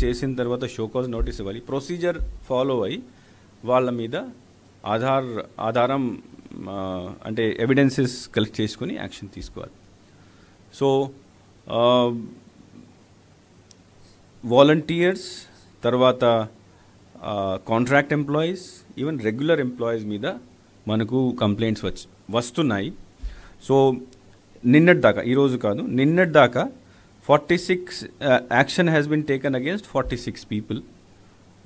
చేసిన తర్వాత show cause notice ఇవ్వాలి, ప్రొసీజర్ ఫాలో అయ్యి వాళ్ళ మీద ఆధారం అంటే ఎవిడెన్సెస్ కలెక్ట్ చేసుకుని యాక్షన్ తీసుకోవాలి. సో వాలంటీర్స్, తర్వాత contract employees, even regular employees మీద మనకు కంప్లైంట్స్ వస్తున్నాయి. సో నిన్నటి దాకా, ఈరోజు కాదు నిన్నటి దాకా 46 action has been taken against 46 people,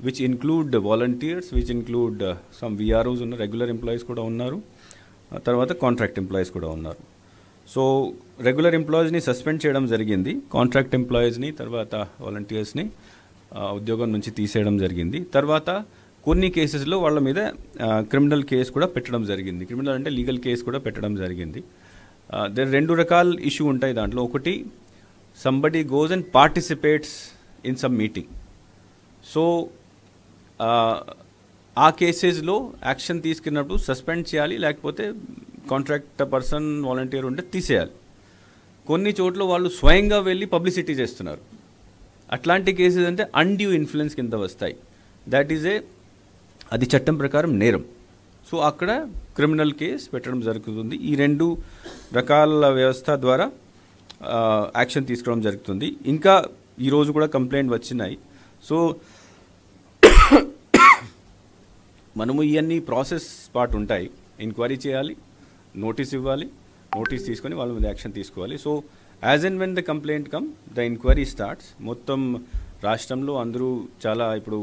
which include volunteers, which include some VROs ఉన్న రెగ్యులర్ ఎంప్లాయీస్ కూడా ఉన్నారు, తర్వాత కాంట్రాక్ట్ ఎంప్లాయీస్ కూడా ఉన్నారు. సో రెగ్యులర్ ఎంప్లాయీస్ని సస్పెండ్ చేయడం జరిగింది, కాంట్రాక్ట్ ఎంప్లాయీస్ని తర్వాత వాలంటీర్స్ని ఉద్యోగం నుంచి తీసేయడం జరిగింది. తర్వాత కొన్ని కేసెస్లో వాళ్ళ మీద క్రిమినల్ కేసు కూడా పెట్టడం జరిగింది. క్రిమినల్ అంటే లీగల్ కేసు కూడా పెట్టడం జరిగింది. రెండు రకాల ఇష్యూ ఉంటాయి దాంట్లో. ఒకటి, somebody goes and participates in some meeting. So ఆ కేసెస్లో యాక్షన్ తీసుకున్నప్పుడు సస్పెండ్ చేయాలి, లేకపోతే కాంట్రాక్ట్ పర్సన్ వాలంటీర్ ఉంటే తీసేయాలి. కొన్ని చోట్ల వాళ్ళు స్వయంగా వెళ్ళి పబ్లిసిటీ చేస్తున్నారు. అట్లాంటి కేసెస్ అంటే అన్డ్యూ ఇన్ఫ్లుయెన్స్ కింద వస్తాయి. అది చట్టం ప్రకారం నేరం. సో అక్కడ క్రిమినల్ కేసు పెట్టడం జరుగుతుంది. ఈ రెండు రకాల వ్యవస్థ ద్వారా యాక్షన్ తీసుకోవడం జరుగుతుంది. ఇంకా ఈరోజు కూడా కంప్లైంట్ వచ్చినాయి. సో మనము ఇవన్నీ ప్రాసెస్ పార్ట్ ఉంటాయి. ఎంక్వైరీ చేయాలి, నోటీస్ ఇవ్వాలి, నోటీస్ తీసుకొని వాళ్ళ మీద యాక్షన్ తీసుకోవాలి. So as and when the complaint come, the enquiry starts. మొత్తం రాష్ట్రంలో అందరూ చాలా ఇప్పుడు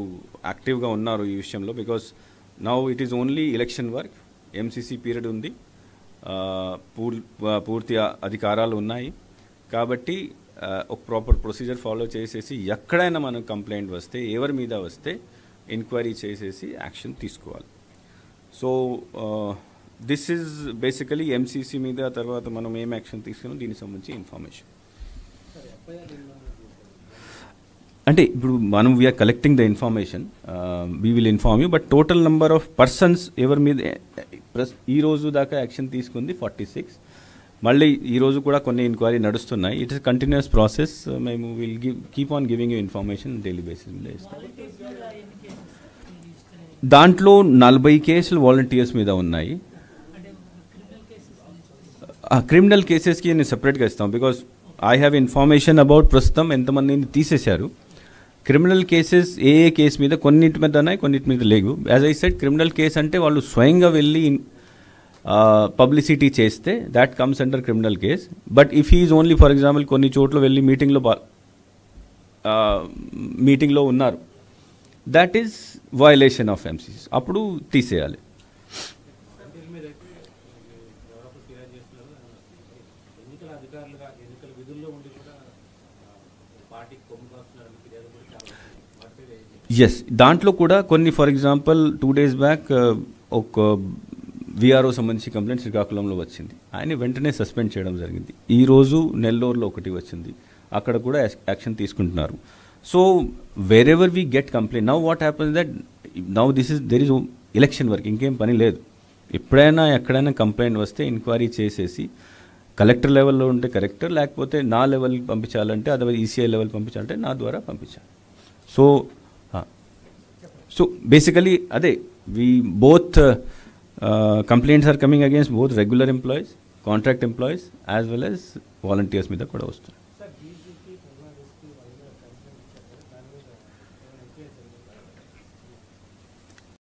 యాక్టివ్గా ఉన్నారు ఈ విషయంలో. Because now it is only election work, MCC period ఉంది, పూర్తి అధికారాలు ఉన్నాయి. కాబట్టి ఒక ప్రాపర్ ప్రొసీజర్ ఫాలో చేసేసి ఎక్కడైనా మనకు కంప్లైంట్ వస్తే, ఎవరి మీద వస్తే ఎంక్వైరీ చేసేసి యాక్షన్ తీసుకోవాలి. So this is basically MCC మీద. తర్వాత మనం ఏం యాక్షన్ తీసుకున్నాం దీనికి సంబంధించి ఇన్ఫర్మేషన్. అంటే ఇప్పుడు మనం we are collecting the information, we will inform you. But total number of persons ఎవరి మీద ఈ రోజు దాకా యాక్షన్ తీసుకుంది 46. మళ్ళీ ఈరోజు కూడా కొన్ని ఎంక్వైరీ నడుస్తున్నాయి. It is continuous process. మేము will keep on giving you information daily basis మీద ఇస్తాం. దాంట్లో 40 కేసులు వాలంటీర్స్ మీద ఉన్నాయి. క్రిమినల్ కేసెస్కి నేను సెపరేట్గా ఇస్తాం. Because I have information about ప్రస్తుతం ఎంతమందిని తీసేశారు. క్రిమినల్ కేసెస్ ఏ కేసు మీద, కొన్నిటి మీద ఉన్నాయి, కొన్నిటి మీద లేవు. As I said, criminal case అంటే వాళ్ళు స్వయంగా వెళ్ళి పబ్లిసిటీ చేస్తే that comes under criminal case. But if he is only, for example, కొన్ని చోట్ల వెళ్ళి మీటింగ్లో ఉన్నారు, that is violation of MCC, అప్పుడు తీసేయాలి. ఎస్, దాంట్లో కూడా కొన్ని, ఫర్ ఎగ్జాంపుల్ 2 days బ్యాక్ ఒక విఆర్ఓ సంబంధించి కంప్లైంట్ శ్రీకాకుళంలో వచ్చింది. ఆయన వెంటనే సస్పెండ్ చేయడం జరిగింది. ఈరోజు నెల్లూరులో ఒకటి వచ్చింది, అక్కడ కూడా యాక్షన్ తీసుకుంటున్నారు. So where ever we get complaint, now what happens that now there is election work, ఇంకేం పని లేదు. ఎప్పుడైనా ఎక్కడైనా కంప్లైంట్ వస్తే ఎంక్వైరీ చేసేసి కలెక్టర్ లెవెల్లో ఉంటే కలెక్టర్, లేకపోతే నా లెవెల్కి పంపించాలంటే, అదర్వైజ్ ఈసీఐ లెవెల్ పంపించాలంటే నా ద్వారా పంపించాలి. సో బేసికలీ అదే, we both complaints are coming against both regular employees, contract employees, as well as volunteers మీద కూడా వస్తుంది.